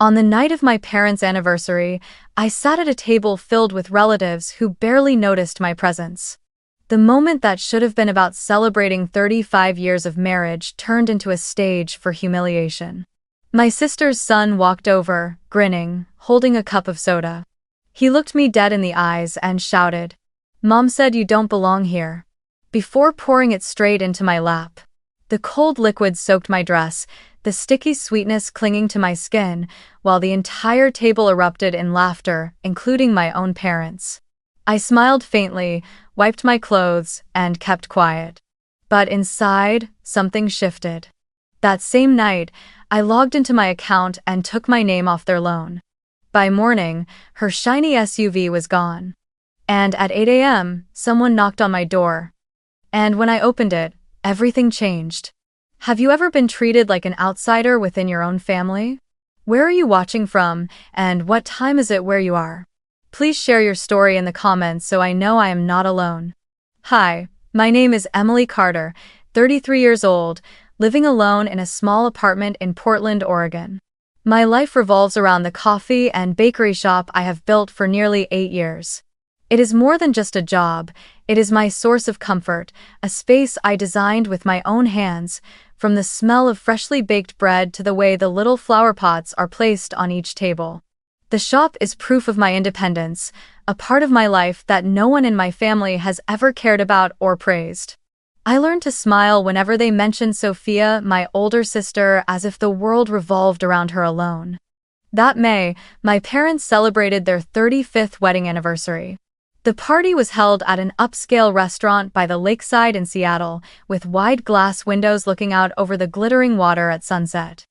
On the night of my parents' anniversary, I sat at a table filled with relatives who barely noticed my presence. The moment that should have been about celebrating 35 years of marriage turned into a stage for humiliation. My sister's son walked over, grinning, holding a cup of soda. He looked me dead in the eyes and shouted, "Mom said you don't belong here," before pouring it straight into my lap. The cold liquid soaked my dress, the sticky sweetness clinging to my skin, while the entire table erupted in laughter, including my own parents. I smiled faintly, wiped my clothes, and kept quiet. But inside, something shifted. That same night, I logged into my account and took my name off their loan. By morning, her shiny SUV was gone. And at 8 a.m., someone knocked on my door. And when I opened it, everything changed. Have you ever been treated like an outsider within your own family? Where are you watching from, and what time is it where you are? Please share your story in the comments so I know I am not alone. Hi, my name is Emily Carter, 33 years old, living alone in a small apartment in Portland, Oregon. My life revolves around the coffee and bakery shop I have built for nearly 8 years. It is more than just a job, it is my source of comfort, a space I designed with my own hands, from the smell of freshly baked bread to the way the little flower pots are placed on each table. The shop is proof of my independence, a part of my life that no one in my family has ever cared about or praised. I learned to smile whenever they mentioned Sophia, my older sister, as if the world revolved around her alone. That May, my parents celebrated their 35th wedding anniversary. The party was held at an upscale restaurant by the lakeside in Seattle, with wide glass windows looking out over the glittering water at sunset.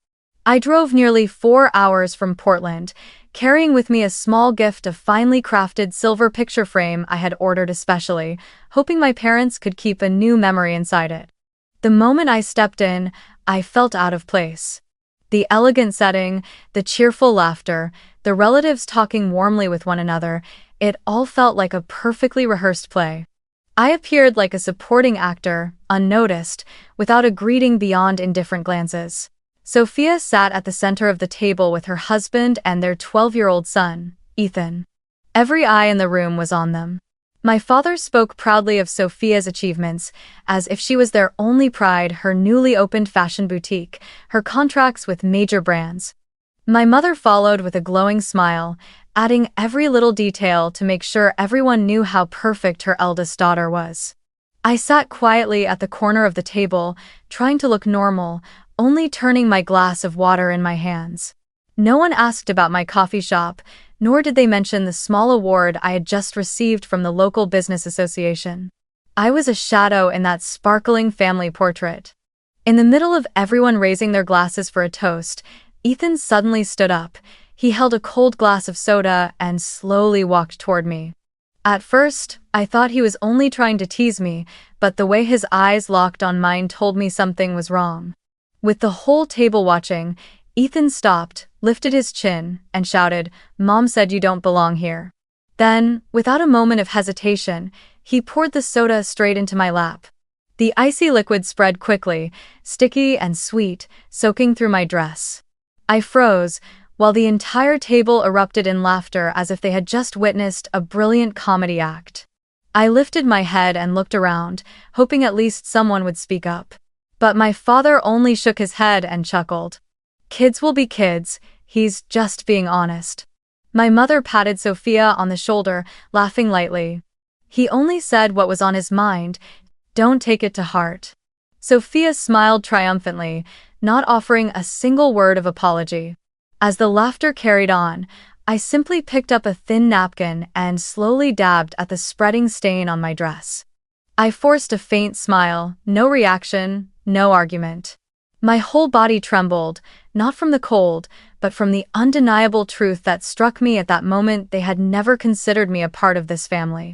I drove nearly 4 hours from Portland, carrying with me a small gift of finely crafted silver picture frame I had ordered especially, hoping my parents could keep a new memory inside it. The moment I stepped in, I felt out of place. The elegant setting, the cheerful laughter, the relatives talking warmly with one another, it all felt like a perfectly rehearsed play. I appeared like a supporting actor, unnoticed, without a greeting beyond indifferent glances. Sophia sat at the center of the table with her husband and their 12-year-old son, Ethan. Every eye in the room was on them. My father spoke proudly of Sophia's achievements, as if she was their only pride, her newly opened fashion boutique, her contracts with major brands. My mother followed with a glowing smile, adding every little detail to make sure everyone knew how perfect her eldest daughter was. I sat quietly at the corner of the table, trying to look normal, only turning my glass of water in my hands. No one asked about my coffee shop, nor did they mention the small award I had just received from the local business association. I was a shadow in that sparkling family portrait. In the middle of everyone raising their glasses for a toast, Ethan suddenly stood up. He held a cold glass of soda and slowly walked toward me. At first, I thought he was only trying to tease me, but the way his eyes locked on mine told me something was wrong. With the whole table watching, Ethan stopped, lifted his chin, and shouted, "Mom said you don't belong here." Then, without a moment of hesitation, he poured the soda straight into my lap. The icy liquid spread quickly, sticky and sweet, soaking through my dress. I froze, while the entire table erupted in laughter as if they had just witnessed a brilliant comedy act. I lifted my head and looked around, hoping at least someone would speak up. But my father only shook his head and chuckled. "Kids will be kids, he's just being honest." My mother patted Sophia on the shoulder, laughing lightly. "He only said what was on his mind, don't take it to heart." Sophia smiled triumphantly, not offering a single word of apology. As the laughter carried on, I simply picked up a thin napkin and slowly dabbed at the spreading stain on my dress. I forced a faint smile, no reaction, no argument. My whole body trembled, not from the cold, but from the undeniable truth that struck me at that moment: they had never considered me a part of this family.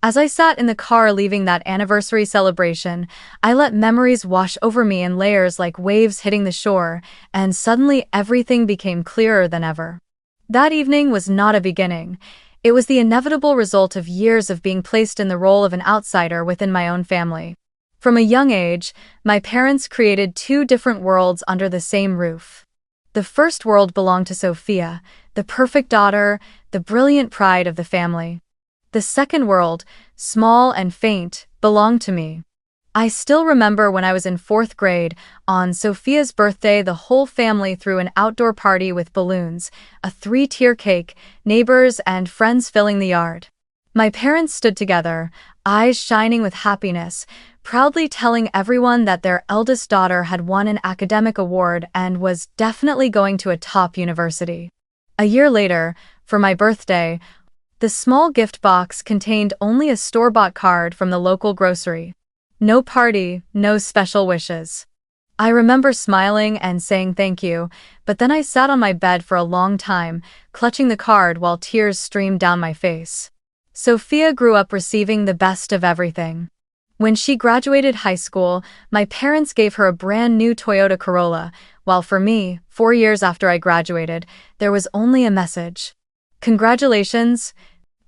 As I sat in the car leaving that anniversary celebration, I let memories wash over me in layers like waves hitting the shore, and suddenly everything became clearer than ever. That evening was not a beginning. It was the inevitable result of years of being placed in the role of an outsider within my own family. From a young age, my parents created two different worlds under the same roof. The first world belonged to Sophia, the perfect daughter, the brilliant pride of the family. The second world, small and faint, belonged to me. I still remember when I was in 4th grade, on Sophia's birthday, the whole family threw an outdoor party with balloons, a 3-tier cake, neighbors and friends filling the yard. My parents stood together, eyes shining with happiness, proudly telling everyone that their eldest daughter had won an academic award and was definitely going to a top university. A year later, for my birthday, the small gift box contained only a store-bought card from the local grocery. No party, no special wishes. I remember smiling and saying thank you, but then I sat on my bed for a long time, clutching the card while tears streamed down my face. Sophia grew up receiving the best of everything. When she graduated high school, my parents gave her a brand new Toyota Corolla, while for me, 4 years after I graduated, there was only a message. Congratulations.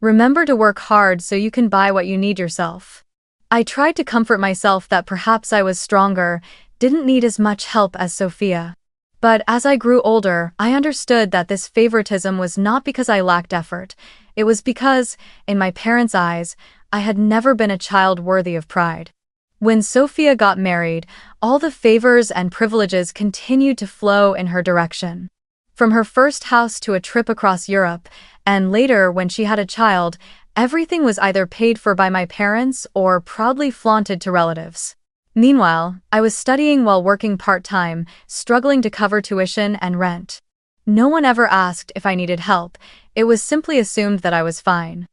Remember to work hard so you can buy what you need yourself. I tried to comfort myself that perhaps I was stronger, didn't need as much help as Sophia. But as I grew older, I understood that this favoritism was not because I lacked effort. It was because, in my parents' eyes, I had never been a child worthy of pride. When Sophia got married, all the favors and privileges continued to flow in her direction. From her first house to a trip across Europe, and later when she had a child, everything was either paid for by my parents or proudly flaunted to relatives. Meanwhile, I was studying while working part-time, struggling to cover tuition and rent. No one ever asked if I needed help, it was simply assumed that I was fine.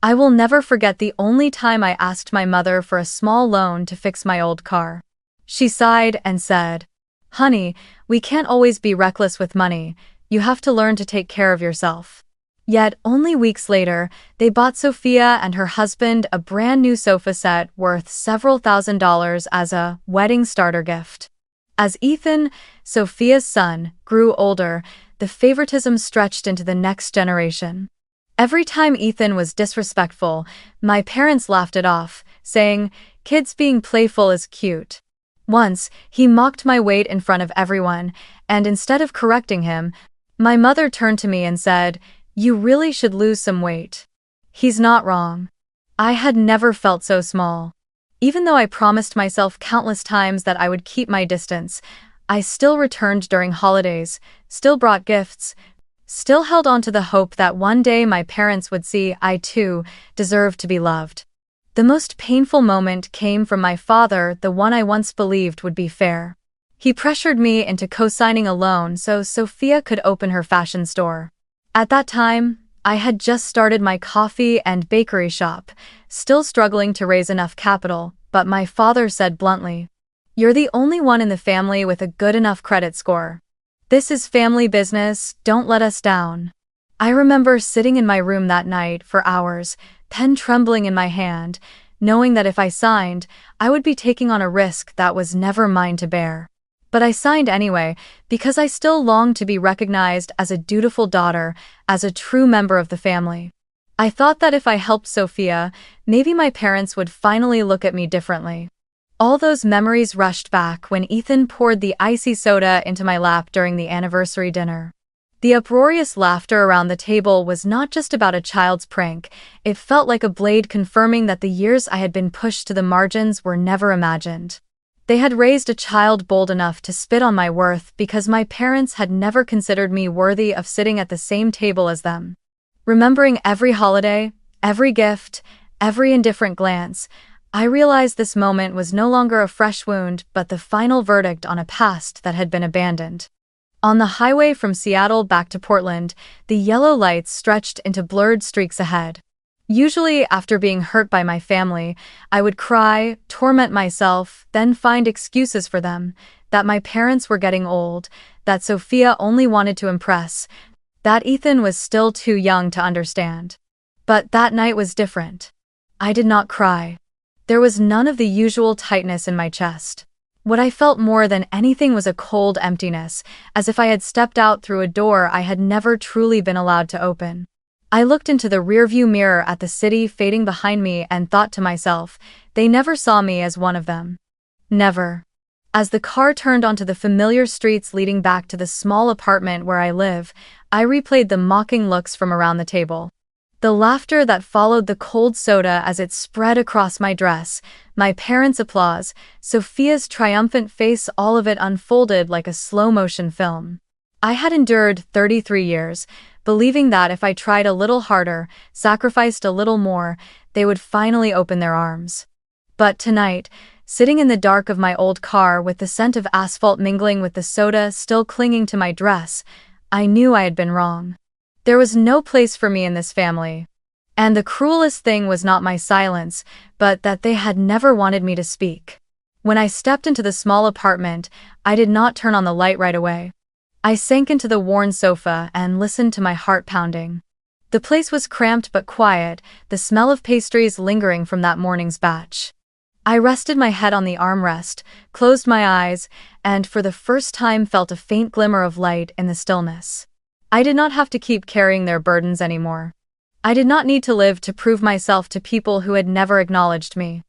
I will never forget the only time I asked my mother for a small loan to fix my old car. She sighed and said, "Honey, we can't always be reckless with money, you have to learn to take care of yourself." Yet, only weeks later, they bought Sophia and her husband a brand new sofa set worth several $1,000s as a wedding starter gift. As Ethan, Sophia's son, grew older, the favoritism stretched into the next generation. Every time Ethan was disrespectful, my parents laughed it off, saying, "Kids being playful is cute." Once, he mocked my weight in front of everyone, and instead of correcting him, my mother turned to me and said, "You really should lose some weight." He's not wrong. I had never felt so small. Even though I promised myself countless times that I would keep my distance, I still returned during holidays, still brought gifts, still held on to the hope that one day my parents would see I too deserved to be loved. The most painful moment came from my father, the one I once believed would be fair. He pressured me into co-signing a loan so Sophia could open her fashion store. At that time, I had just started my coffee and bakery shop, still struggling to raise enough capital, but my father said bluntly, "You're the only one in the family with a good enough credit score. This is family business, don't let us down." I remember sitting in my room that night for hours, pen trembling in my hand, knowing that if I signed, I would be taking on a risk that was never mine to bear. But I signed anyway, because I still longed to be recognized as a dutiful daughter, as a true member of the family. I thought that if I helped Sophia, maybe my parents would finally look at me differently. All those memories rushed back when Ethan poured the icy soda into my lap during the anniversary dinner. The uproarious laughter around the table was not just about a child's prank, it felt like a blade confirming that the years I had been pushed to the margins were never imagined. They had raised a child bold enough to spit on my worth because my parents had never considered me worthy of sitting at the same table as them. Remembering every holiday, every gift, every indifferent glance, I realized this moment was no longer a fresh wound but the final verdict on a past that had been abandoned. On the highway from Seattle back to Portland, the yellow lights stretched into blurred streaks ahead. Usually, after being hurt by my family, I would cry, torment myself, then find excuses for them, that my parents were getting old, that Sophia only wanted to impress, that Ethan was still too young to understand. But that night was different. I did not cry. There was none of the usual tightness in my chest. What I felt more than anything was a cold emptiness, as if I had stepped out through a door I had never truly been allowed to open. I looked into the rearview mirror at the city fading behind me and thought to myself, they never saw me as one of them. Never. As the car turned onto the familiar streets leading back to the small apartment where I live, I replayed the mocking looks from around the table. The laughter that followed the cold soda as it spread across my dress, my parents' applause, Sophia's triumphant face, all of it unfolded like a slow-motion film. I had endured 33 years, believing that if I tried a little harder, sacrificed a little more, they would finally open their arms. But tonight, sitting in the dark of my old car with the scent of asphalt mingling with the soda still clinging to my dress, I knew I had been wrong. There was no place for me in this family. And the cruelest thing was not my silence, but that they had never wanted me to speak. When I stepped into the small apartment, I did not turn on the light right away. I sank into the worn sofa and listened to my heart pounding. The place was cramped but quiet, the smell of pastries lingering from that morning's batch. I rested my head on the armrest, closed my eyes, and for the first time felt a faint glimmer of light in the stillness. I did not have to keep carrying their burdens anymore. I did not need to live to prove myself to people who had never acknowledged me.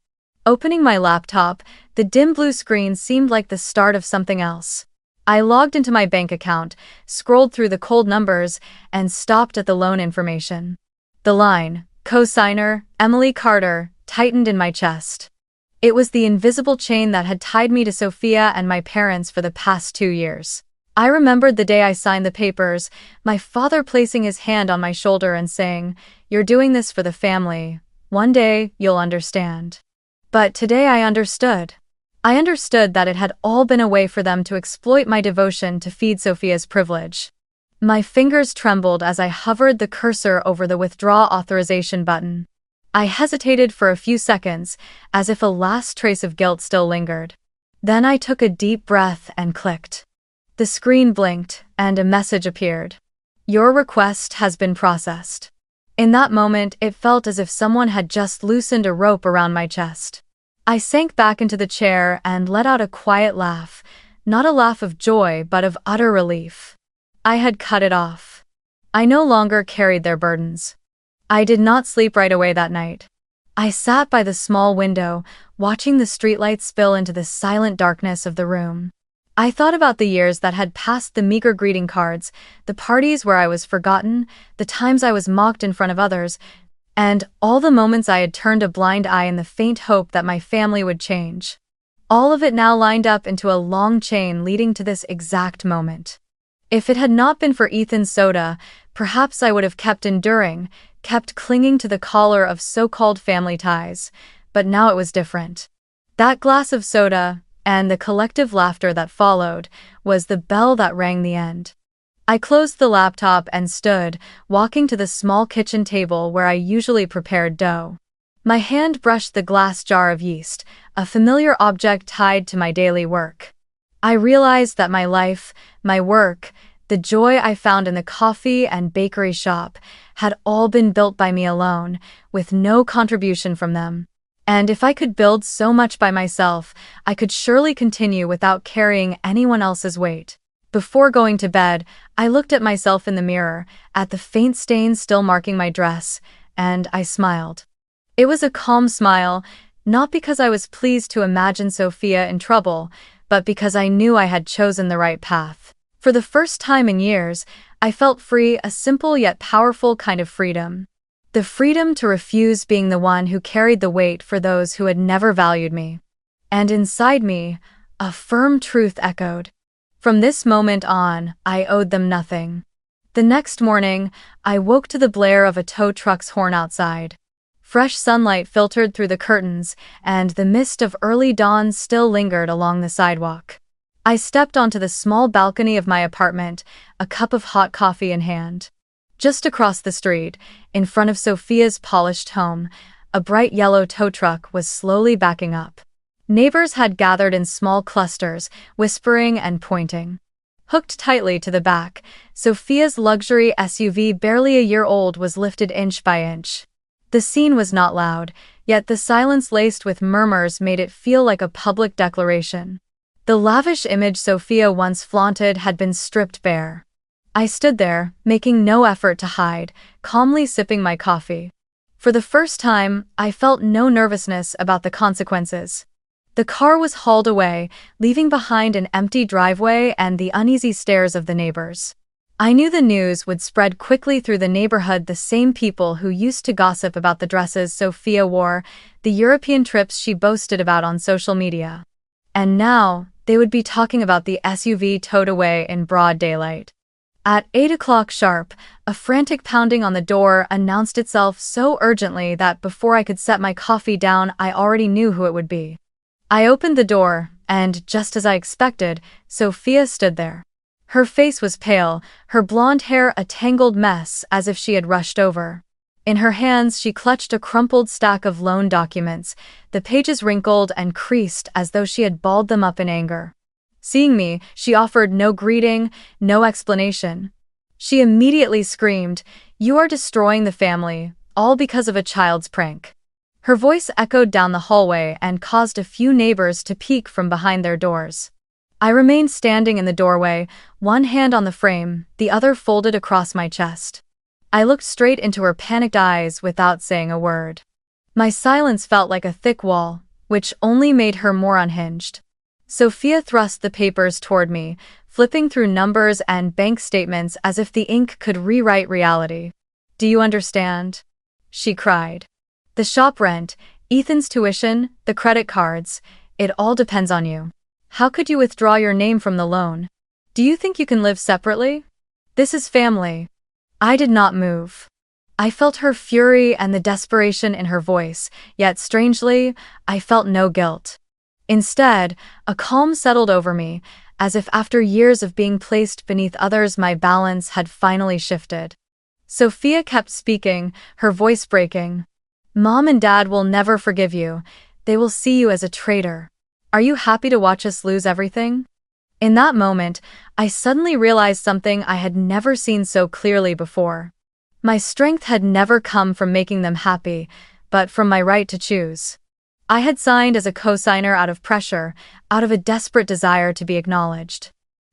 Opening my laptop, the dim blue screen seemed like the start of something else. I logged into my bank account, scrolled through the cold numbers, and stopped at the loan information. The line, "Co-signer, Emily Carter," tightened in my chest. It was the invisible chain that had tied me to Sophia and my parents for the past 2 years. I remembered the day I signed the papers, my father placing his hand on my shoulder and saying, "You're doing this for the family. One day, you'll understand." But today I understood. I understood that it had all been a way for them to exploit my devotion to feed Sophia's privilege. My fingers trembled as I hovered the cursor over the withdraw authorization button. I hesitated for a few seconds, as if a last trace of guilt still lingered. Then I took a deep breath and clicked. The screen blinked, and a message appeared. "Your request has been processed." In that moment, it felt as if someone had just loosened a rope around my chest. I sank back into the chair and let out a quiet laugh, not a laugh of joy but of utter relief. I had cut it off. I no longer carried their burdens. I did not sleep right away that night. I sat by the small window, watching the streetlights spill into the silent darkness of the room. I thought about the years that had passed, the meager greeting cards, the parties where I was forgotten, the times I was mocked in front of others, and all the moments I had turned a blind eye in the faint hope that my family would change. All of it now lined up into a long chain leading to this exact moment. If it had not been for Ethan's soda, perhaps I would have kept enduring, kept clinging to the collar of so-called family ties, but now it was different. That glass of soda, and the collective laughter that followed, was the bell that rang the end. I closed the laptop and stood, walking to the small kitchen table where I usually prepared dough. My hand brushed the glass jar of yeast, a familiar object tied to my daily work. I realized that my life, my work, the joy I found in the coffee and bakery shop, had all been built by me alone, with no contribution from them. And if I could build so much by myself, I could surely continue without carrying anyone else's weight. Before going to bed, I looked at myself in the mirror, at the faint stains still marking my dress, and I smiled. It was a calm smile, not because I was pleased to imagine Sophia in trouble, but because I knew I had chosen the right path. For the first time in years, I felt free, a simple yet powerful kind of freedom. The freedom to refuse being the one who carried the weight for those who had never valued me. And inside me, a firm truth echoed. From this moment on, I owed them nothing. The next morning, I woke to the blare of a tow truck's horn outside. Fresh sunlight filtered through the curtains, and the mist of early dawn still lingered along the sidewalk. I stepped onto the small balcony of my apartment, a cup of hot coffee in hand. Just across the street, in front of Sophia's polished home, a bright yellow tow truck was slowly backing up. Neighbors had gathered in small clusters, whispering and pointing. Hooked tightly to the back, Sophia's luxury SUV, barely a year old, was lifted inch by inch. The scene was not loud, yet the silence laced with murmurs made it feel like a public declaration. The lavish image Sophia once flaunted had been stripped bare. I stood there, making no effort to hide, calmly sipping my coffee. For the first time, I felt no nervousness about the consequences. The car was hauled away, leaving behind an empty driveway and the uneasy stares of the neighbors. I knew the news would spread quickly through the neighborhood, the same people who used to gossip about the dresses Sophia wore, the European trips she boasted about on social media. And now, they would be talking about the SUV towed away in broad daylight. At 8 o'clock sharp, a frantic pounding on the door announced itself so urgently that before I could set my coffee down, I already knew who it would be. I opened the door, and just as I expected, Sophia stood there. Her face was pale, her blonde hair a tangled mess as if she had rushed over. In her hands she clutched a crumpled stack of loan documents, the pages wrinkled and creased as though she had balled them up in anger. Seeing me, she offered no greeting, no explanation. She immediately screamed, "You are destroying the family, all because of a child's prank." Her voice echoed down the hallway and caused a few neighbors to peek from behind their doors. I remained standing in the doorway, one hand on the frame, the other folded across my chest. I looked straight into her panicked eyes without saying a word. My silence felt like a thick wall, which only made her more unhinged. Sophia thrust the papers toward me, flipping through numbers and bank statements as if the ink could rewrite reality. "Do you understand?" she cried. "The shop rent, Ethan's tuition, the credit cards, it all depends on you. How could you withdraw your name from the loan? Do you think you can live separately? This is family." I did not move. I felt her fury and the desperation in her voice, yet strangely, I felt no guilt. Instead, a calm settled over me, as if after years of being placed beneath others my balance had finally shifted. Sophia kept speaking, her voice breaking. "Mom and Dad will never forgive you. They will see you as a traitor. Are you happy to watch us lose everything?" In that moment, I suddenly realized something I had never seen so clearly before. My strength had never come from making them happy, but from my right to choose. I had signed as a co-signer out of pressure, out of a desperate desire to be acknowledged.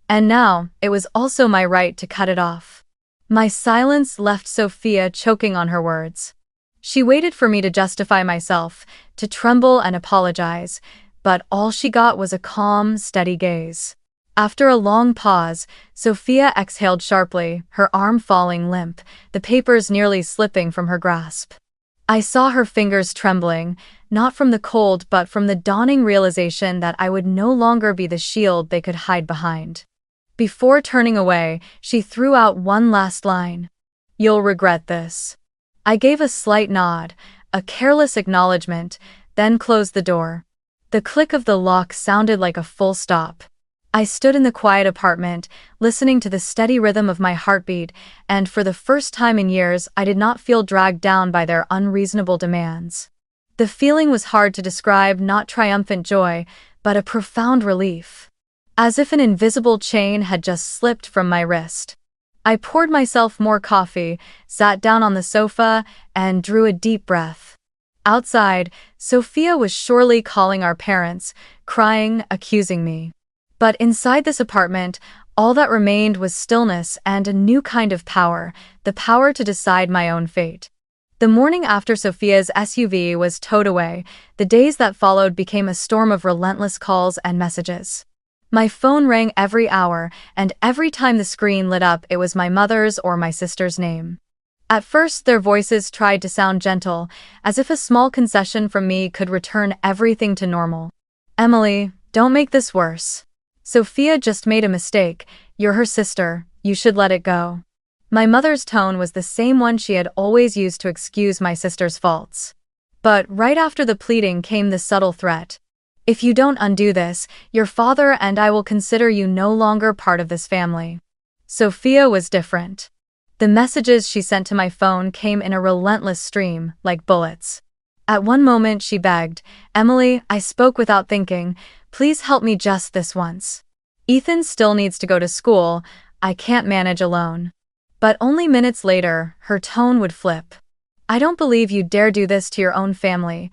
And now, it was also my right to cut it off. My silence left Sophia choking on her words. She waited for me to justify myself, to tremble and apologize, but all she got was a calm, steady gaze. After a long pause, Sophia exhaled sharply, her arm falling limp, the papers nearly slipping from her grasp. I saw her fingers trembling, not from the cold but from the dawning realization that I would no longer be the shield they could hide behind. Before turning away, she threw out one last line. "You'll regret this." I gave a slight nod, a careless acknowledgement, then closed the door. The click of the lock sounded like a full stop. I stood in the quiet apartment, listening to the steady rhythm of my heartbeat, and for the first time in years I did not feel dragged down by their unreasonable demands. The feeling was hard to describe, not triumphant joy, but a profound relief. As if an invisible chain had just slipped from my wrist. I poured myself more coffee, sat down on the sofa, and drew a deep breath. Outside, Sophia was surely calling our parents, crying, accusing me. But inside this apartment, all that remained was stillness and a new kind of power, the power to decide my own fate. The morning after Sophia's SUV was towed away, the days that followed became a storm of relentless calls and messages. My phone rang every hour, and every time the screen lit up it was my mother's or my sister's name. At first their voices tried to sound gentle, as if a small concession from me could return everything to normal. "Emily, don't make this worse. Sophia just made a mistake, you're her sister, you should let it go." My mother's tone was the same one she had always used to excuse my sister's faults. But right after the pleading came the subtle threat. "If you don't undo this, your father and I will consider you no longer part of this family." Sophia was different. The messages she sent to my phone came in a relentless stream, like bullets. At one moment she begged, "Emily, I spoke without thinking, please help me just this once. Ethan still needs to go to school, I can't manage alone." But only minutes later, her tone would flip. "I don't believe you dare do this to your own family.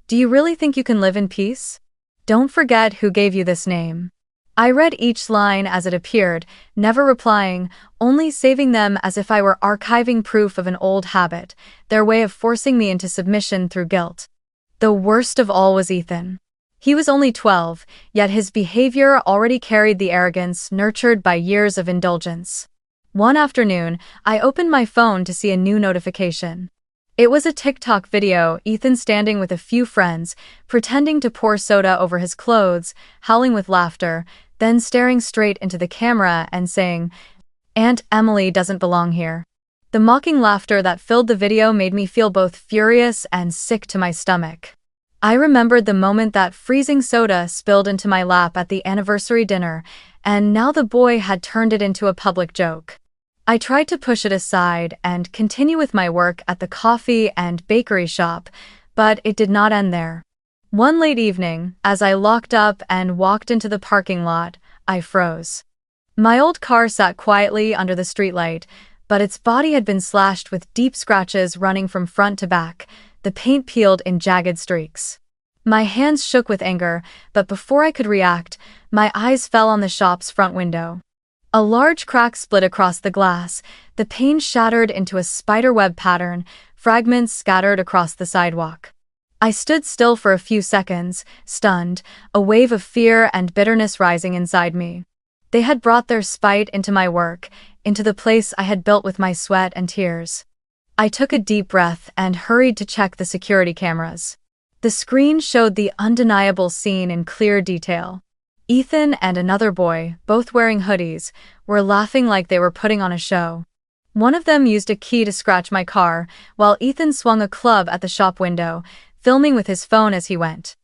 Do you really think you can live in peace? Don't forget who gave you this name." I read each line as it appeared, never replying, only saving them as if I were archiving proof of an old habit, their way of forcing me into submission through guilt. The worst of all was Ethan. He was only 12, yet his behavior already carried the arrogance nurtured by years of indulgence. One afternoon, I opened my phone to see a new notification. It was a TikTok video, Ethan standing with a few friends, pretending to pour soda over his clothes, howling with laughter, then staring straight into the camera and saying, "Aunt Emily doesn't belong here." The mocking laughter that filled the video made me feel both furious and sick to my stomach. I remembered the moment that freezing soda spilled into my lap at the anniversary dinner, and now the boy had turned it into a public joke. I tried to push it aside and continue with my work at the coffee and bakery shop, but it did not end there. One late evening, as I locked up and walked into the parking lot, I froze. My old car sat quietly under the streetlight, but its body had been slashed with deep scratches running from front to back, the paint peeled in jagged streaks. My hands shook with anger, but before I could react, my eyes fell on the shop's front window. A large crack split across the glass, the pane shattered into a spiderweb pattern, fragments scattered across the sidewalk. I stood still for a few seconds, stunned, a wave of fear and bitterness rising inside me. They had brought their spite into my work, into the place I had built with my sweat and tears. I took a deep breath and hurried to check the security cameras. The screen showed the undeniable scene in clear detail. Ethan and another boy, both wearing hoodies, were laughing like they were putting on a show. One of them used a key to scratch my car, while Ethan swung a club at the shop window, filming with his phone as he went.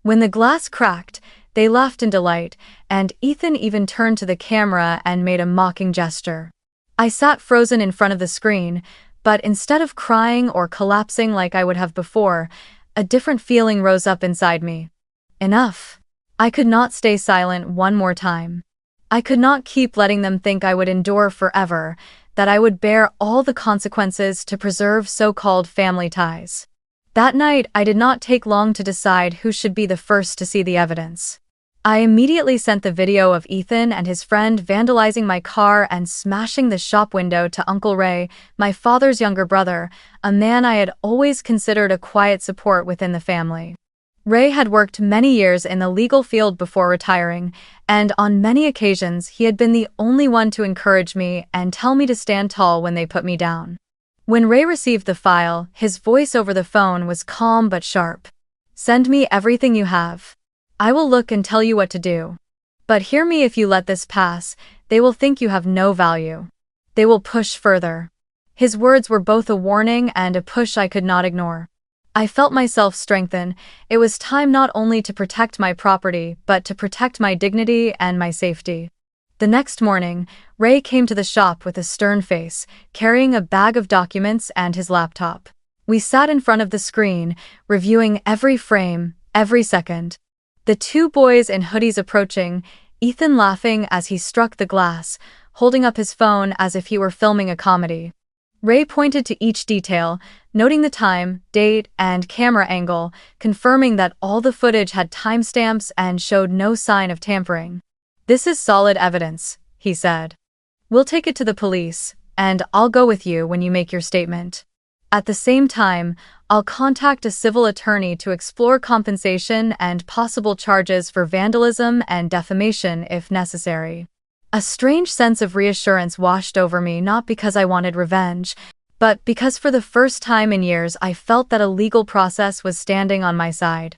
When the glass cracked, they laughed in delight, and Ethan even turned to the camera and made a mocking gesture. I sat frozen in front of the screen, but instead of crying or collapsing like I would have before, a different feeling rose up inside me. Enough. I could not stay silent one more time. I could not keep letting them think I would endure forever, that I would bear all the consequences to preserve so-called family ties. That night, I did not take long to decide who should be the first to see the evidence. I immediately sent the video of Ethan and his friend vandalizing my car and smashing the shop window to Uncle Ray, my father's younger brother, a man I had always considered a quiet support within the family. Ray had worked many years in the legal field before retiring, and on many occasions he had been the only one to encourage me and tell me to stand tall when they put me down. When Ray received the file, his voice over the phone was calm but sharp. "Send me everything you have. I will look and tell you what to do. But hear me, if you let this pass, they will think you have no value. They will push further." His words were both a warning and a push I could not ignore. I felt myself strengthen. It was time not only to protect my property, but to protect my dignity and my safety. The next morning, Ray came to the shop with a stern face, carrying a bag of documents and his laptop. We sat in front of the screen, reviewing every frame, every second. The two boys in hoodies approaching, Ethan laughing as he struck the glass, holding up his phone as if he were filming a comedy. Ray pointed to each detail, noting the time, date, and camera angle, confirming that all the footage had timestamps and showed no sign of tampering. "This is solid evidence," he said. "We'll take it to the police, and I'll go with you when you make your statement. At the same time, I'll contact a civil attorney to explore compensation and possible charges for vandalism and defamation if necessary." A strange sense of reassurance washed over me, not because I wanted revenge, but because for the first time in years I felt that a legal process was standing on my side.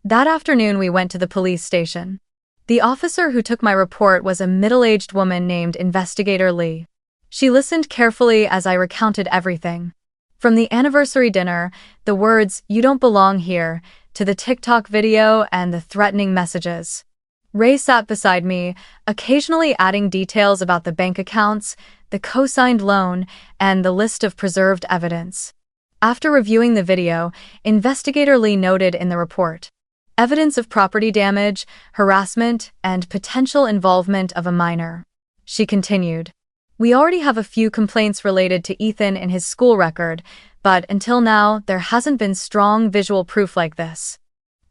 That afternoon we went to the police station. The officer who took my report was a middle-aged woman named Investigator Lee. She listened carefully as I recounted everything. From the anniversary dinner, the words, "You don't belong here," to the TikTok video and the threatening messages. Ray sat beside me, occasionally adding details about the bank accounts, the co-signed loan, and the list of preserved evidence. After reviewing the video, Investigator Lee noted in the report, "Evidence of property damage, harassment, and potential involvement of a minor." She continued, "We already have a few complaints related to Ethan in his school record, but until now, there hasn't been strong visual proof like this.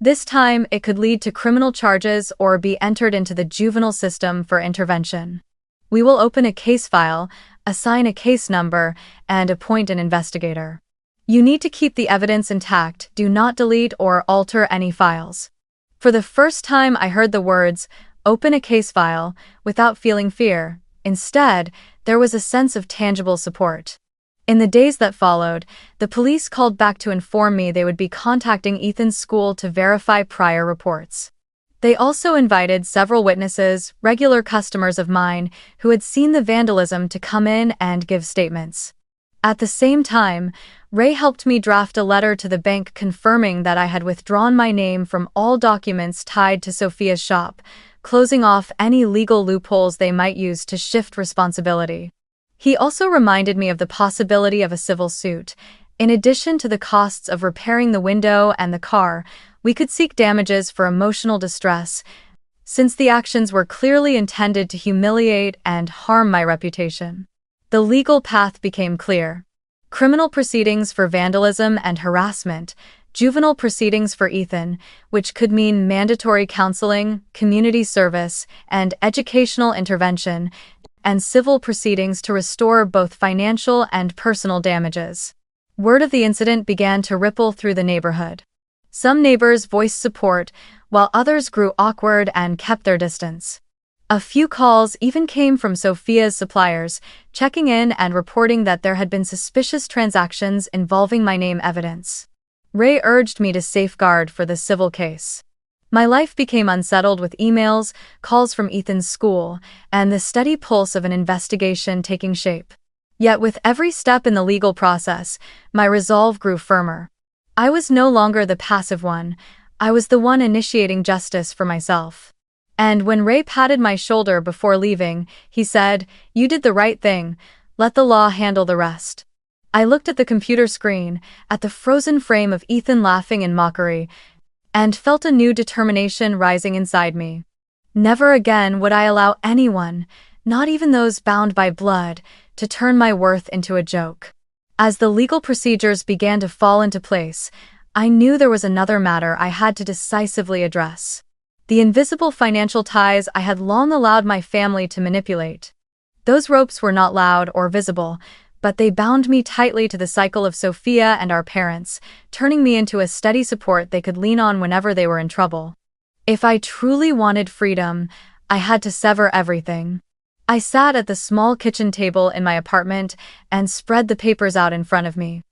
This time, it could lead to criminal charges or be entered into the juvenile system for intervention. We will open a case file, assign a case number, and appoint an investigator. You need to keep the evidence intact. Do not delete or alter any files." For the first time, I heard the words, "Open a case file," without feeling fear. Instead, there was a sense of tangible support. In the days that followed, the police called back to inform me they would be contacting Ethan's school to verify prior reports. They also invited several witnesses, regular customers of mine, who had seen the vandalism to come in and give statements. At the same time, Ray helped me draft a letter to the bank confirming that I had withdrawn my name from all documents tied to Sophia's shop, closing off any legal loopholes they might use to shift responsibility. He also reminded me of the possibility of a civil suit. In addition to the costs of repairing the window and the car, we could seek damages for emotional distress, since the actions were clearly intended to humiliate and harm my reputation. The legal path became clear. Criminal proceedings for vandalism and harassment, juvenile proceedings for Ethan, which could mean mandatory counseling, community service, and educational intervention, and civil proceedings to restore both financial and personal damages. Word of the incident began to ripple through the neighborhood. Some neighbors voiced support, while others grew awkward and kept their distance. A few calls even came from Sophia's suppliers, checking in and reporting that there had been suspicious transactions involving my name evidence. Ray urged me to safeguard for the civil case. My life became unsettled with emails, calls from Ethan's school, and the steady pulse of an investigation taking shape. Yet with every step in the legal process, my resolve grew firmer. I was no longer the passive one. I was the one initiating justice for myself. And when Ray patted my shoulder before leaving, he said, "You did the right thing. Let the law handle the rest." I looked at the computer screen, at the frozen frame of Ethan laughing in mockery, and felt a new determination rising inside me. Never again would I allow anyone, not even those bound by blood, to turn my worth into a joke. As the legal procedures began to fall into place, I knew there was another matter I had to decisively address. The invisible financial ties I had long allowed my family to manipulate. Those ropes were not loud or visible, but they bound me tightly to the cycle of Sophia and our parents, turning me into a steady support they could lean on whenever they were in trouble. If I truly wanted freedom, I had to sever everything. I sat at the small kitchen table in my apartment and spread the papers out in front of me.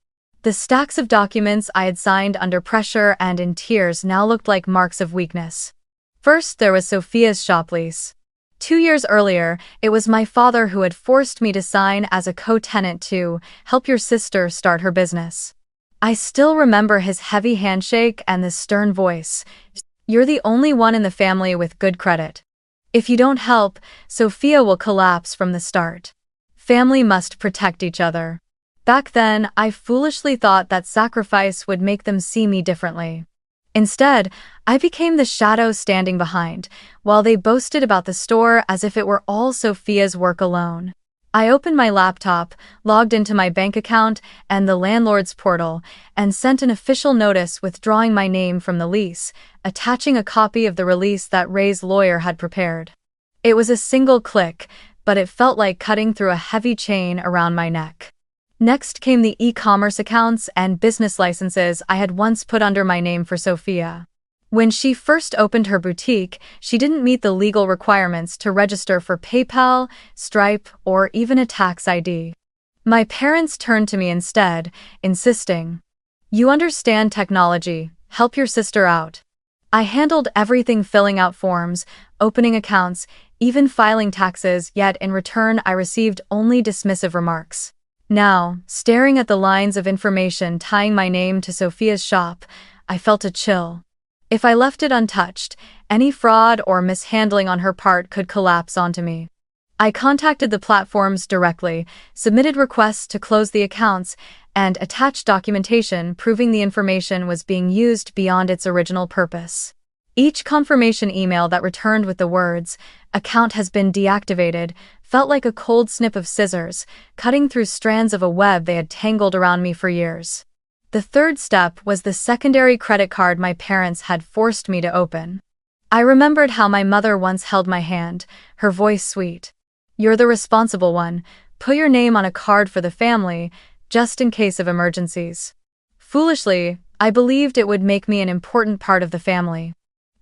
The stacks of documents I had signed under pressure and in tears now looked like marks of weakness. First, there was Sophia's shop lease. 2 years earlier, it was my father who had forced me to sign as a co-tenant to help your sister start her business. I still remember his heavy handshake and the stern voice. "You're the only one in the family with good credit. If you don't help, Sophia will collapse from the start. Family must protect each other." Back then, I foolishly thought that sacrifice would make them see me differently. Instead, I became the shadow standing behind, while they boasted about the store as if it were all Sophia's work alone. I opened my laptop, logged into my bank account and the landlord's portal, and sent an official notice withdrawing my name from the lease, attaching a copy of the release that Ray's lawyer had prepared. It was a single click, but it felt like cutting through a heavy chain around my neck. Next came the e-commerce accounts and business licenses I had once put under my name for Sophia. When she first opened her boutique, she didn't meet the legal requirements to register for PayPal, Stripe, or even a tax ID. My parents turned to me instead, insisting, "You understand technology, help your sister out." I handled everything, filling out forms, opening accounts, even filing taxes, yet in return I received only dismissive remarks. Now, staring at the lines of information tying my name to Sophia's shop, I felt a chill. If I left it untouched, any fraud or mishandling on her part could collapse onto me. I contacted the platforms directly, submitted requests to close the accounts, and attached documentation proving the information was being used beyond its original purpose. Each confirmation email that returned with the words, "Account has been deactivated," felt like a cold snip of scissors, cutting through strands of a web they had tangled around me for years. The third step was the secondary credit card my parents had forced me to open. I remembered how my mother once held my hand, her voice sweet. "You're the responsible one. Put your name on a card for the family, just in case of emergencies." Foolishly, I believed it would make me an important part of the family.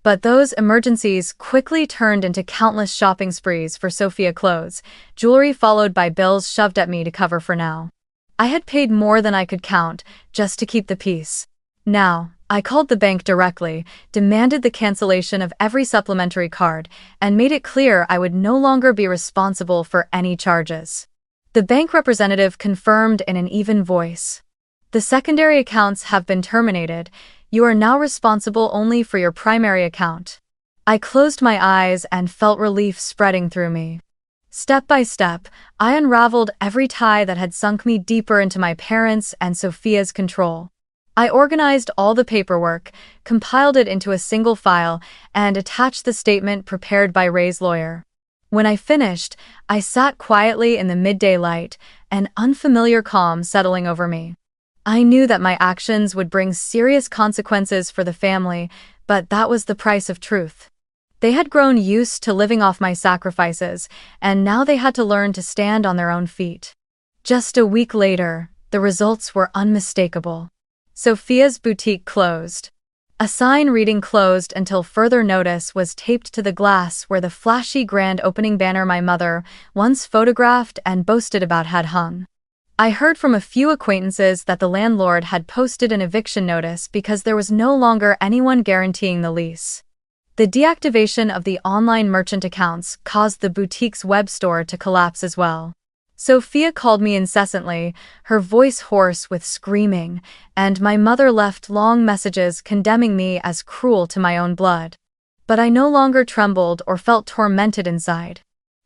But those emergencies quickly turned into countless shopping sprees for Sophia clothes, jewelry followed by bills shoved at me to cover for now. I had paid more than I could count, just to keep the peace. Now, I called the bank directly, demanded the cancellation of every supplementary card, and made it clear I would no longer be responsible for any charges. The bank representative confirmed in an even voice. The secondary accounts have been terminated. You are now responsible only for your primary account. I closed my eyes and felt relief spreading through me. Step by step, I unraveled every tie that had sunk me deeper into my parents' and Sophia's control. I organized all the paperwork, compiled it into a single file, and attached the statement prepared by Ray's lawyer. When I finished, I sat quietly in the midday light, an unfamiliar calm settling over me. I knew that my actions would bring serious consequences for the family, but that was the price of truth. They had grown used to living off my sacrifices, and now they had to learn to stand on their own feet. Just a week later, the results were unmistakable. Sophia's boutique closed. A sign reading "closed until further notice" was taped to the glass where the flashy grand opening banner my mother, once photographed and boasted about, had hung. I heard from a few acquaintances that the landlord had posted an eviction notice because there was no longer anyone guaranteeing the lease. The deactivation of the online merchant accounts caused the boutique's web store to collapse as well. Sophia called me incessantly, her voice hoarse with screaming, and my mother left long messages condemning me as cruel to my own blood. But I no longer trembled or felt tormented inside.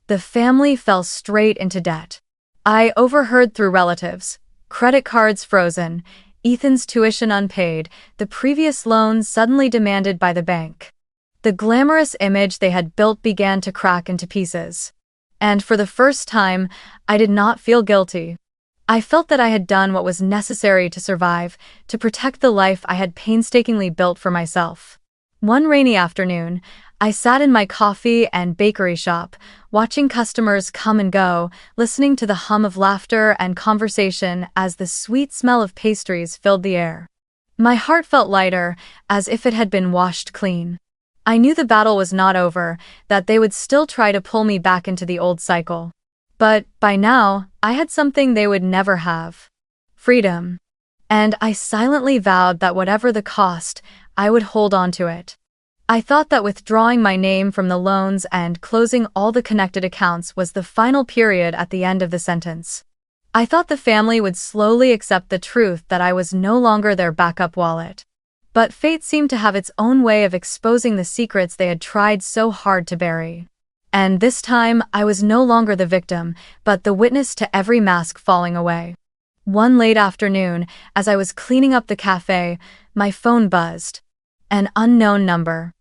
The family fell straight into debt. I overheard through relatives: credit cards frozen, Ethan's tuition unpaid, the previous loans suddenly demanded by the bank. The glamorous image they had built began to crack into pieces. And for the first time, I did not feel guilty. I felt that I had done what was necessary to survive, to protect the life I had painstakingly built for myself. One rainy afternoon, I sat in my coffee and bakery shop, watching customers come and go, listening to the hum of laughter and conversation as the sweet smell of pastries filled the air. My heart felt lighter, as if it had been washed clean. I knew the battle was not over, that they would still try to pull me back into the old cycle. But, by now, I had something they would never have: freedom. And I silently vowed that whatever the cost, I would hold on to it. I thought that withdrawing my name from the loans and closing all the connected accounts was the final period at the end of the sentence. I thought the family would slowly accept the truth that I was no longer their backup wallet. But fate seemed to have its own way of exposing the secrets they had tried so hard to bury. And this time, I was no longer the victim, but the witness to every mask falling away. One late afternoon, as I was cleaning up the cafe, my phone buzzed. An unknown number.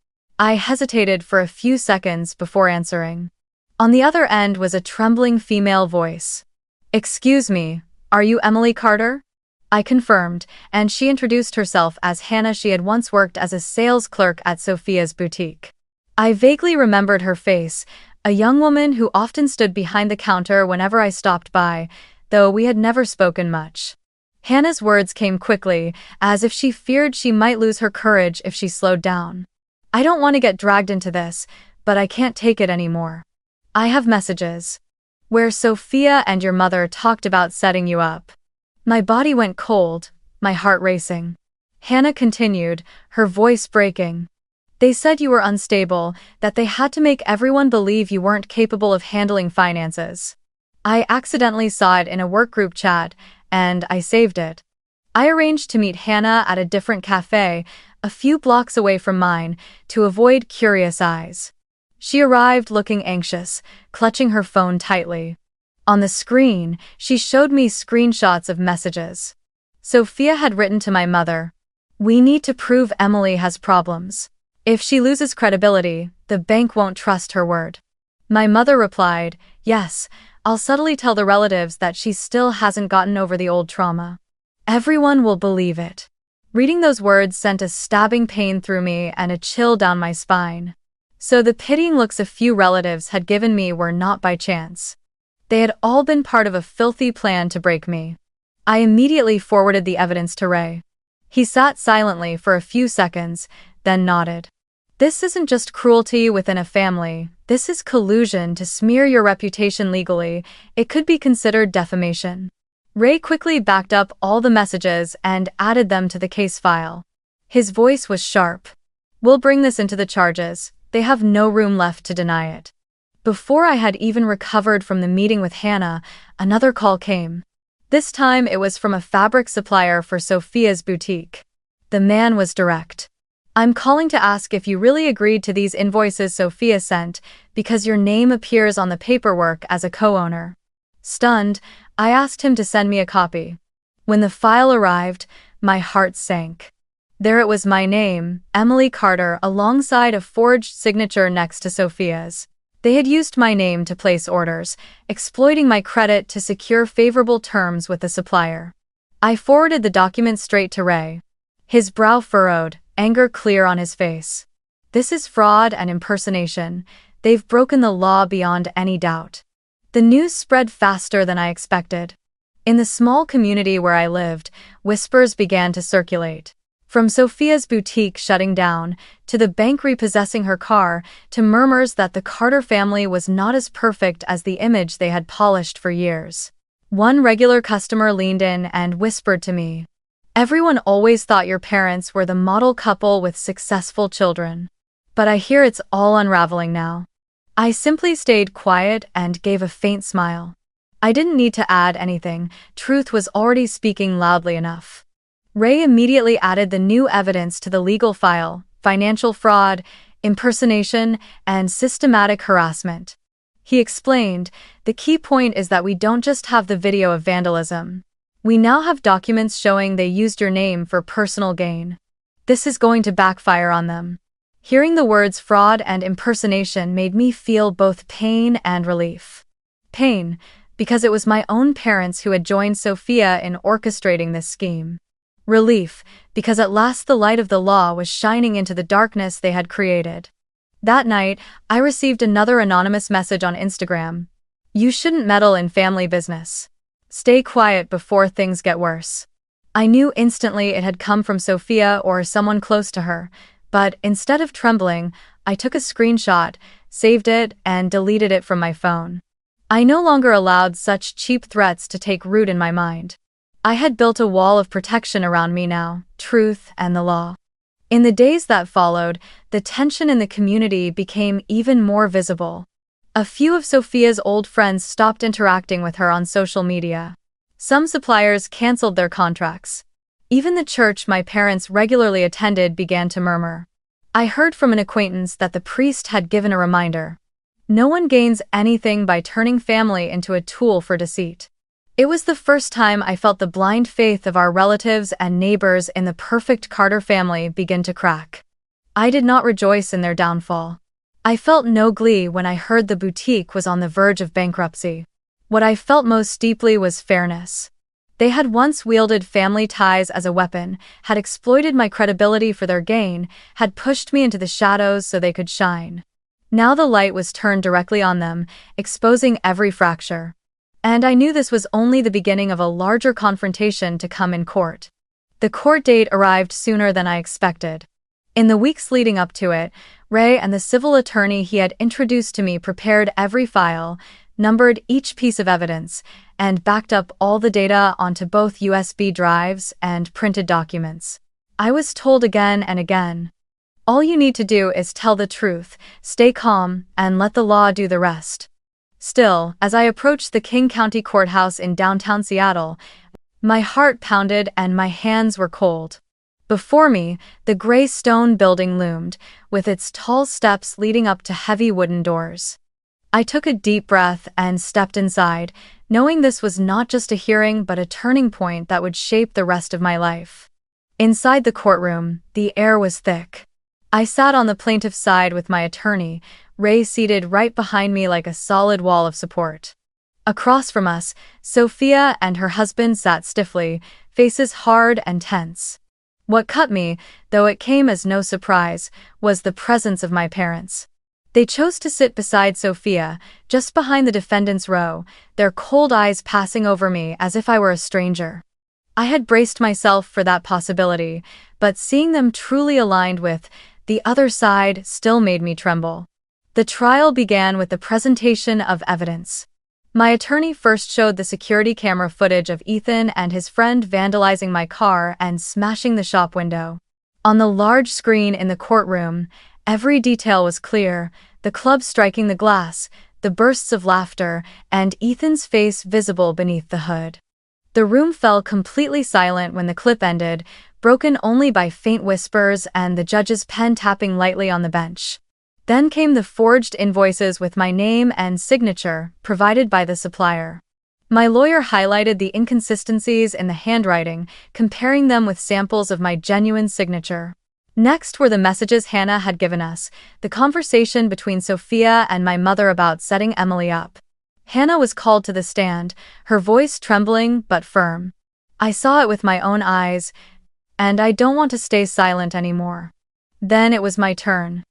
I hesitated for a few seconds before answering. On the other end was a trembling female voice. "Excuse me, are you Emily Carter?" I confirmed, and she introduced herself as Hannah. She had once worked as a sales clerk at Sophia's boutique. I vaguely remembered her face, a young woman who often stood behind the counter whenever I stopped by, though we had never spoken much. Hannah's words came quickly, as if she feared she might lose her courage if she slowed down. "I don't want to get dragged into this, but I can't take it anymore. I have messages where Sophia and your mother talked about setting you up." My body went cold, my heart racing. Hannah continued, her voice breaking. "They said you were unstable, that they had to make everyone believe you weren't capable of handling finances. I accidentally saw it in a work group chat, and I saved it." I arranged to meet Hannah at a different cafe, a few blocks away from mine, to avoid curious eyes. She arrived looking anxious, clutching her phone tightly. On the screen, she showed me screenshots of messages. Sophia had written to my mother, "We need to prove Emily has problems. If she loses credibility, the bank won't trust her word." My mother replied, "Yes, I'll subtly tell the relatives that she still hasn't gotten over the old trauma. Everyone will believe it." Reading those words sent a stabbing pain through me and a chill down my spine. So the pitying looks a few relatives had given me were not by chance. They had all been part of a filthy plan to break me. I immediately forwarded the evidence to Ray. He sat silently for a few seconds, then nodded. This isn't just cruelty within a family, this is collusion to smear your reputation legally. It could be considered defamation. Ray quickly backed up all the messages and added them to the case file. His voice was sharp. "We'll bring this into the charges. They have no room left to deny it." Before I had even recovered from the meeting with Hannah, another call came. This time it was from a fabric supplier for Sophia's boutique. The man was direct. "I'm calling to ask if you really agreed to these invoices Sophia sent, because your name appears on the paperwork as a co-owner." Stunned, I asked him to send me a copy. When the file arrived, my heart sank. There it was, my name, Emily Carter, alongside a forged signature next to Sophia's. They had used my name to place orders, exploiting my credit to secure favorable terms with the supplier. I forwarded the document straight to Ray. His brow furrowed, anger clear on his face. "This is fraud and impersonation. They've broken the law beyond any doubt." The news spread faster than I expected. In the small community where I lived, whispers began to circulate. From Sophia's boutique shutting down, to the bank repossessing her car, to murmurs that the Carter family was not as perfect as the image they had polished for years. One regular customer leaned in and whispered to me, "Everyone always thought your parents were the model couple with successful children. But I hear it's all unraveling now." I simply stayed quiet and gave a faint smile. I didn't need to add anything, truth was already speaking loudly enough. Ray immediately added the new evidence to the legal file: financial fraud, impersonation, and systematic harassment. He explained, "The key point is that we don't just have the video of vandalism. We now have documents showing they used your name for personal gain. This is going to backfire on them." Hearing the words fraud and impersonation made me feel both pain and relief. Pain, because it was my own parents who had joined Sophia in orchestrating this scheme. Relief, because at last the light of the law was shining into the darkness they had created. That night, I received another anonymous message on Instagram. "You shouldn't meddle in family business. Stay quiet before things get worse." I knew instantly it had come from Sophia or someone close to her, but instead of trembling, I took a screenshot, saved it, and deleted it from my phone. I no longer allowed such cheap threats to take root in my mind. I had built a wall of protection around me now, truth and the law. In the days that followed, the tension in the community became even more visible. A few of Sophia's old friends stopped interacting with her on social media. Some suppliers canceled their contracts. Even the church my parents regularly attended began to murmur. I heard from an acquaintance that the priest had given a reminder. No one gains anything by turning family into a tool for deceit. It was the first time I felt the blind faith of our relatives and neighbors in the perfect Carter family begin to crack. I did not rejoice in their downfall. I felt no glee when I heard the boutique was on the verge of bankruptcy. What I felt most deeply was fairness. They had once wielded family ties as a weapon, had exploited my credibility for their gain, had pushed me into the shadows so they could shine. Now the light was turned directly on them, exposing every fracture. And I knew this was only the beginning of a larger confrontation to come in court. The court date arrived sooner than I expected. In the weeks leading up to it, Ray and the civil attorney he had introduced to me prepared every file, numbered each piece of evidence, and backed up all the data onto both USB drives and printed documents. I was told again and again, "All you need to do is tell the truth, stay calm, and let the law do the rest." Still, as I approached the King County Courthouse in downtown Seattle, my heart pounded and my hands were cold. Before me, the gray stone building loomed, with its tall steps leading up to heavy wooden doors. I took a deep breath and stepped inside, knowing this was not just a hearing but a turning point that would shape the rest of my life. Inside the courtroom, the air was thick. I sat on the plaintiff's side with my attorney, Ray seated right behind me like a solid wall of support. Across from us, Sophia and her husband sat stiffly, faces hard and tense. What cut me, though it came as no surprise, was the presence of my parents. They chose to sit beside Sophia, just behind the defendant's row, their cold eyes passing over me as if I were a stranger. I had braced myself for that possibility, but seeing them truly aligned with the other side still made me tremble. The trial began with the presentation of evidence. My attorney first showed the security camera footage of Ethan and his friend vandalizing my car and smashing the shop window. On the large screen in the courtroom, every detail was clear: the club striking the glass, the bursts of laughter, and Ethan's face visible beneath the hood. The room fell completely silent when the clip ended, broken only by faint whispers and the judge's pen tapping lightly on the bench. Then came the forged invoices with my name and signature, provided by the supplier. My lawyer highlighted the inconsistencies in the handwriting, comparing them with samples of my genuine signature. Next were the messages Hannah had given us, the conversation between Sophia and my mother about setting Emily up. Hannah was called to the stand, her voice trembling but firm. I saw it with my own eyes, and I don't want to stay silent anymore. Then it was my turn.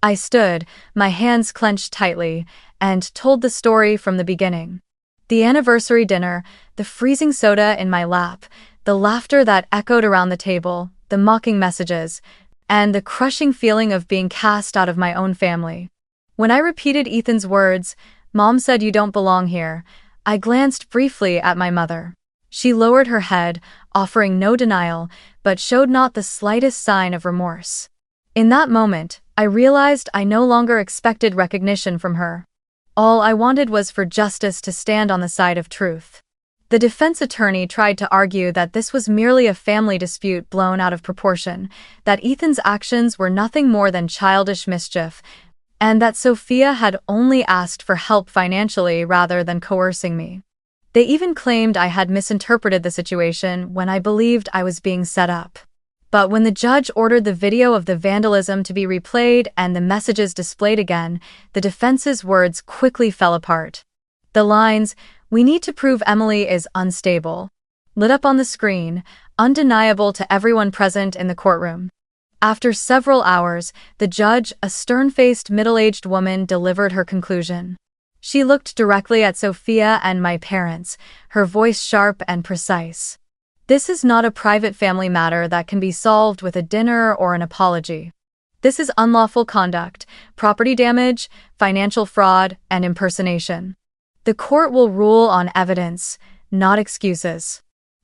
I stood, my hands clenched tightly, and told the story from the beginning. The anniversary dinner, the freezing soda in my lap, the laughter that echoed around the table, the mocking messages, and the crushing feeling of being cast out of my own family. When I repeated Ethan's words, "Mom said you don't belong here," I glanced briefly at my mother. She lowered her head, offering no denial, but showed not the slightest sign of remorse. In that moment, I realized I no longer expected recognition from her. All I wanted was for justice to stand on the side of truth. The defense attorney tried to argue that this was merely a family dispute blown out of proportion, that Ethan's actions were nothing more than childish mischief, and that Sophia had only asked for help financially rather than coercing me. They even claimed I had misinterpreted the situation when I believed I was being set up. But when the judge ordered the video of the vandalism to be replayed and the messages displayed again, the defense's words quickly fell apart. The lines, "We need to prove Emily is unstable," lit up on the screen, undeniable to everyone present in the courtroom. After several hours, the judge, a stern-faced middle-aged woman, delivered her conclusion. She looked directly at Sophia and my parents, her voice sharp and precise. "This is not a private family matter that can be solved with a dinner or an apology. This is unlawful conduct, property damage, financial fraud, and impersonation. The court will rule on evidence, not excuses."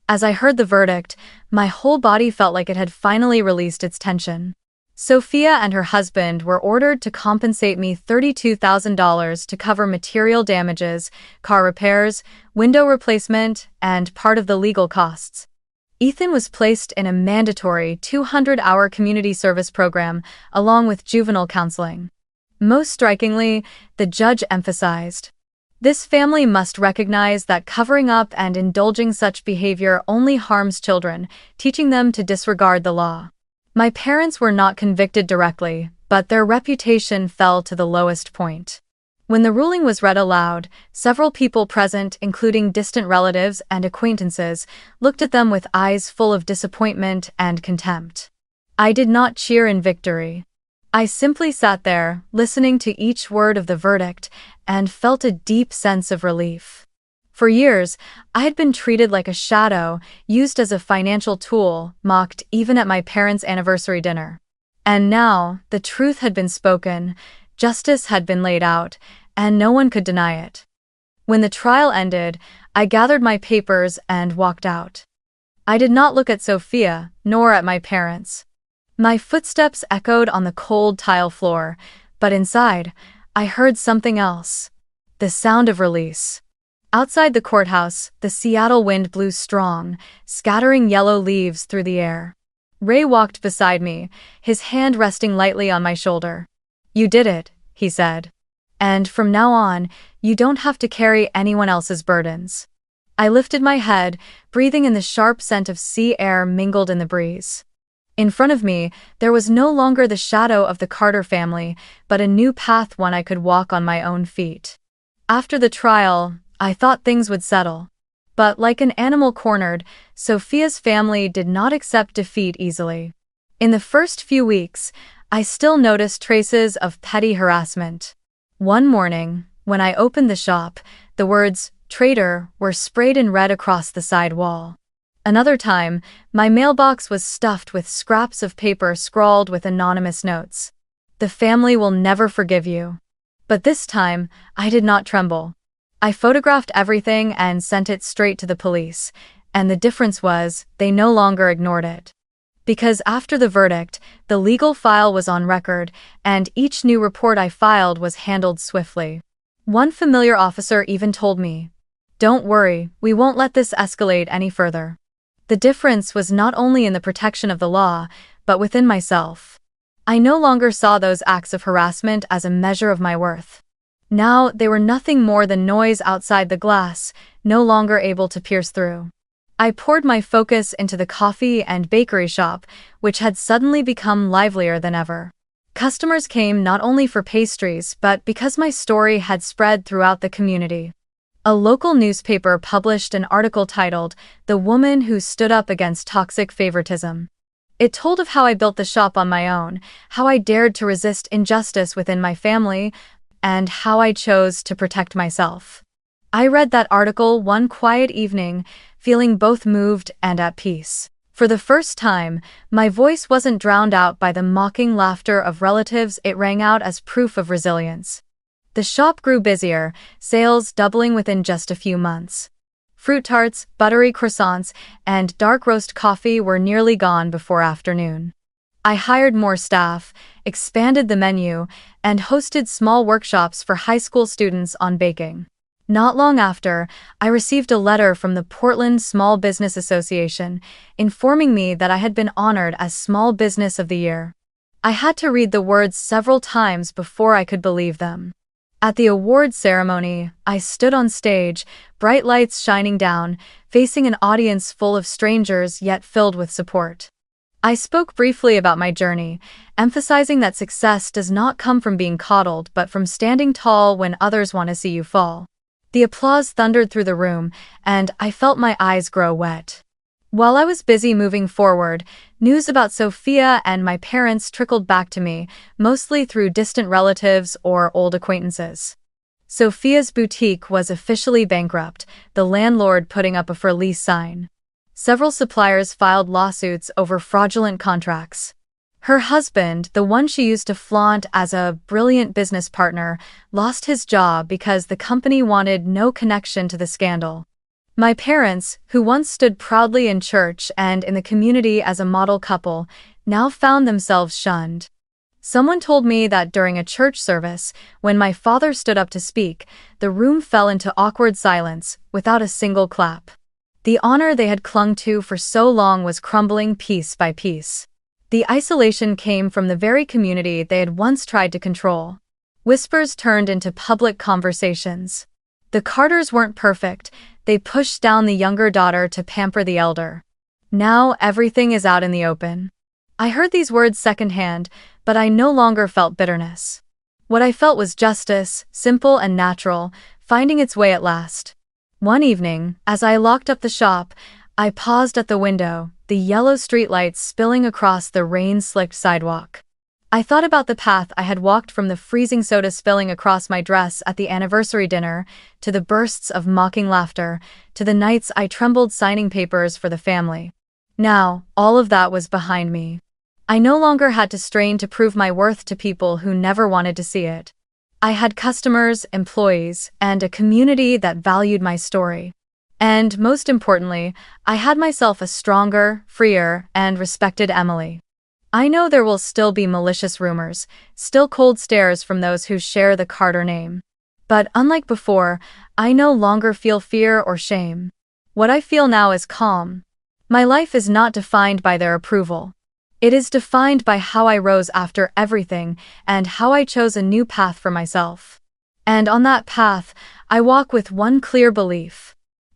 As I heard the verdict, my whole body felt like it had finally released its tension. Sophia and her husband were ordered to compensate me $32,000 to cover material damages, car repairs, window replacement, and part of the legal costs. Ethan was placed in a mandatory 200-hour community service program, along with juvenile counseling. Most strikingly, the judge emphasized, "This family must recognize that covering up and indulging such behavior only harms children, teaching them to disregard the law." My parents were not convicted directly, but their reputation fell to the lowest point. When the ruling was read aloud, several people present, including distant relatives and acquaintances, looked at them with eyes full of disappointment and contempt. I did not cheer in victory. I simply sat there, listening to each word of the verdict, and felt a deep sense of relief. For years, I had been treated like a shadow, used as a financial tool, mocked even at my parents' anniversary dinner. And now, the truth had been spoken, justice had been laid out, and no one could deny it. When the trial ended, I gathered my papers and walked out. I did not look at Sophia, nor at my parents. My footsteps echoed on the cold tile floor, but inside, I heard something else. The sound of release. Outside the courthouse, the Seattle wind blew strong, scattering yellow leaves through the air. Ray walked beside me, his hand resting lightly on my shoulder. "You did it," he said. "And from now on, you don't have to carry anyone else's burdens." I lifted my head, breathing in the sharp scent of sea air mingled in the breeze. In front of me, there was no longer the shadow of the Carter family, but a new path, one I could walk on my own feet. After the trial, I thought things would settle. But like an animal cornered, Sophia's family did not accept defeat easily. In the first few weeks, I still noticed traces of petty harassment. One morning, when I opened the shop, the words "traitor" were sprayed in red across the side wall. Another time, my mailbox was stuffed with scraps of paper scrawled with anonymous notes. "The family will never forgive you." But this time, I did not tremble. I photographed everything and sent it straight to the police, and the difference was, they no longer ignored it. Because after the verdict, the legal file was on record, and each new report I filed was handled swiftly. One familiar officer even told me, "Don't worry, we won't let this escalate any further." The difference was not only in the protection of the law, but within myself. I no longer saw those acts of harassment as a measure of my worth. Now they were nothing more than noise outside the glass, no longer able to pierce through. I poured my focus into the coffee and bakery shop, which had suddenly become livelier than ever. Customers came not only for pastries but because my story had spread throughout the community. A local newspaper published an article titled, "The Woman Who Stood Up Against Toxic Favoritism." It told of how I built the shop on my own, how I dared to resist injustice within my family, and how I chose to protect myself. I read that article one quiet evening, feeling both moved and at peace. For the first time, my voice wasn't drowned out by the mocking laughter of relatives, it rang out as proof of resilience. The shop grew busier, sales doubling within just a few months. Fruit tarts, buttery croissants, and dark roast coffee were nearly gone before afternoon. I hired more staff, expanded the menu, and hosted small workshops for high school students on baking. Not long after, I received a letter from the Portland Small Business Association, informing me that I had been honored as Small Business of the Year. I had to read the words several times before I could believe them. At the awards ceremony, I stood on stage, bright lights shining down, facing an audience full of strangers yet filled with support. I spoke briefly about my journey, emphasizing that success does not come from being coddled but from standing tall when others want to see you fall. The applause thundered through the room, and I felt my eyes grow wet. While I was busy moving forward, news about Sophia and my parents trickled back to me, mostly through distant relatives or old acquaintances. Sophia's boutique was officially bankrupt, the landlord putting up a for lease sign. Several suppliers filed lawsuits over fraudulent contracts. Her husband, the one she used to flaunt as a brilliant business partner, lost his job because the company wanted no connection to the scandal. My parents, who once stood proudly in church and in the community as a model couple, now found themselves shunned. Someone told me that during a church service, when my father stood up to speak, the room fell into awkward silence, without a single clap. The honor they had clung to for so long was crumbling piece by piece. The isolation came from the very community they had once tried to control. Whispers turned into public conversations. The Carters weren't perfect, they pushed down the younger daughter to pamper the elder. Now everything is out in the open. I heard these words secondhand, but I no longer felt bitterness. What I felt was justice, simple and natural, finding its way at last. One evening, as I locked up the shop, I paused at the window, the yellow streetlights spilling across the rain-slicked sidewalk. I thought about the path I had walked from the freezing soda spilling across my dress at the anniversary dinner, to the bursts of mocking laughter, to the nights I trembled signing papers for the family. Now, all of that was behind me. I no longer had to strain to prove my worth to people who never wanted to see it. I had customers, employees, and a community that valued my story. And, most importantly, I had myself a stronger, freer, and respected Emily. I know there will still be malicious rumors, still cold stares from those who share the Carter name. But unlike before, I no longer feel fear or shame. What I feel now is calm. My life is not defined by their approval. It is defined by how I rose after everything and how I chose a new path for myself. And on that path, I walk with one clear belief.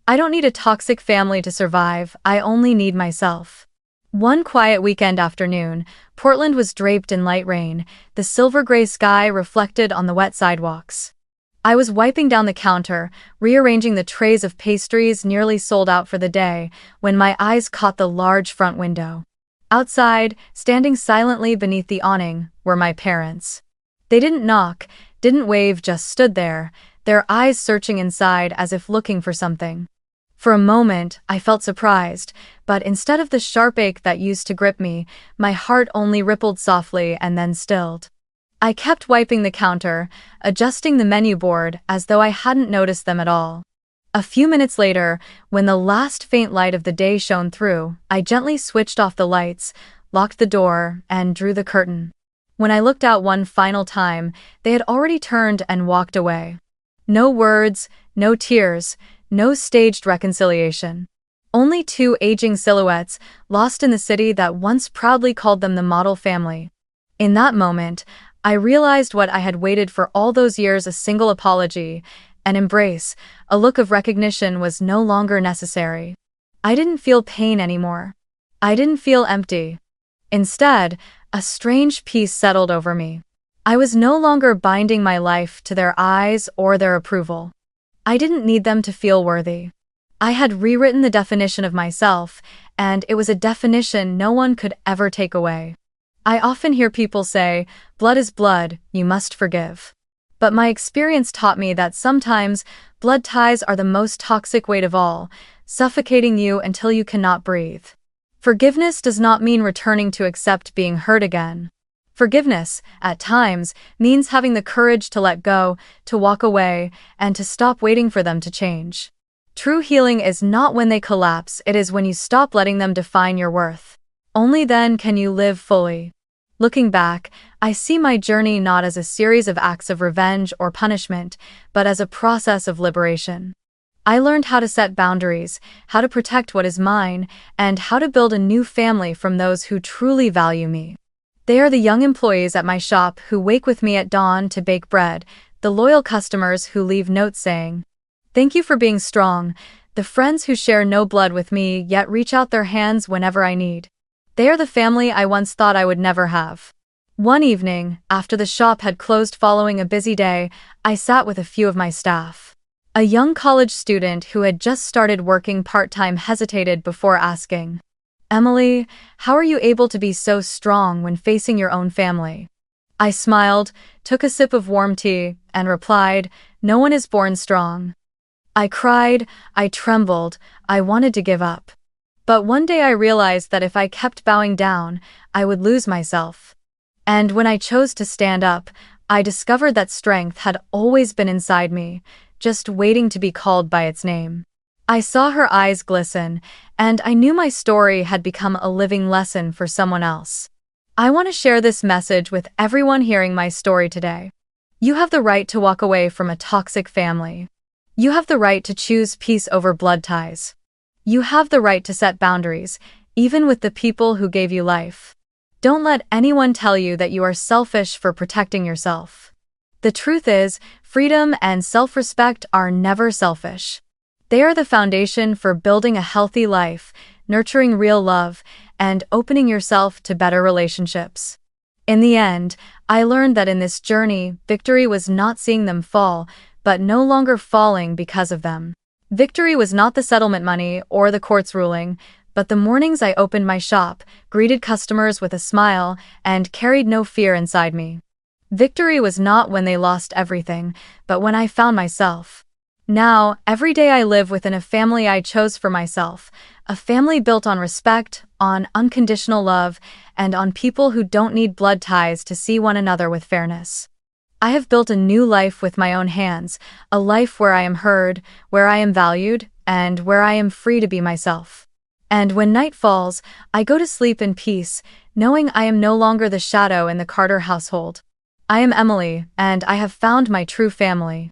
I don't need a toxic family to survive, I only need myself. One quiet weekend afternoon, Portland was draped in light rain, the silver-gray sky reflected on the wet sidewalks. I was wiping down the counter, rearranging the trays of pastries nearly sold out for the day, when my eyes caught the large front window. Outside, standing silently beneath the awning, were my parents. They didn't knock, didn't wave, just stood there, their eyes searching inside as if looking for something. For a moment, I felt surprised, but instead of the sharp ache that used to grip me, my heart only rippled softly and then stilled. I kept wiping the counter, adjusting the menu board as though I hadn't noticed them at all. A few minutes later, when the last faint light of the day shone through, I gently switched off the lights, locked the door, and drew the curtain. When I looked out one final time, they had already turned and walked away. No words, no tears, no staged reconciliation. Only two aging silhouettes, lost in the city that once proudly called them the model family. In that moment, I realized what I had waited for all those years: a single apology, an embrace, a look of recognition was no longer necessary. I didn't feel pain anymore. I didn't feel empty. Instead, a strange peace settled over me. I was no longer binding my life to their eyes or their approval. I didn't need them to feel worthy. I had rewritten the definition of myself, and it was a definition no one could ever take away. I often hear people say, "Blood is blood, you must forgive." But my experience taught me that sometimes blood ties are the most toxic weight of all, suffocating you until you cannot breathe. Forgiveness does not mean returning to accept being hurt again. Forgiveness, at times, means having the courage to let go, to walk away, and to stop waiting for them to change. True healing is not when they collapse, it is when you stop letting them define your worth. Only then can you live fully. Looking back, I see my journey not as a series of acts of revenge or punishment, but as a process of liberation. I learned how to set boundaries, how to protect what is mine, and how to build a new family from those who truly value me. They are the young employees at my shop who wake with me at dawn to bake bread, the loyal customers who leave notes saying, "Thank you for being strong," the friends who share no blood with me yet reach out their hands whenever I need. They are the family I once thought I would never have. One evening, after the shop had closed following a busy day, I sat with a few of my staff. A young college student who had just started working part-time hesitated before asking, "Emily, how are you able to be so strong when facing your own family?" I smiled, took a sip of warm tea, and replied, "No one is born strong." I cried, I trembled, I wanted to give up. But one day I realized that if I kept bowing down, I would lose myself. And when I chose to stand up, I discovered that strength had always been inside me, just waiting to be called by its name. I saw her eyes glisten, and I knew my story had become a living lesson for someone else. I want to share this message with everyone hearing my story today. You have the right to walk away from a toxic family. You have the right to choose peace over blood ties. You have the right to set boundaries, even with the people who gave you life. Don't let anyone tell you that you are selfish for protecting yourself. The truth is, freedom and self-respect are never selfish. They are the foundation for building a healthy life, nurturing real love, and opening yourself to better relationships. In the end, I learned that in this journey, victory was not seeing them fall, but no longer falling because of them. Victory was not the settlement money or the court's ruling, but the mornings I opened my shop, greeted customers with a smile, and carried no fear inside me. Victory was not when they lost everything, but when I found myself. Now, every day I live within a family I chose for myself, a family built on respect, on unconditional love, and on people who don't need blood ties to see one another with fairness. I have built a new life with my own hands, a life where I am heard, where I am valued, and where I am free to be myself. And when night falls, I go to sleep in peace, knowing I am no longer the shadow in the Carter household. I am Emily, and I have found my true family.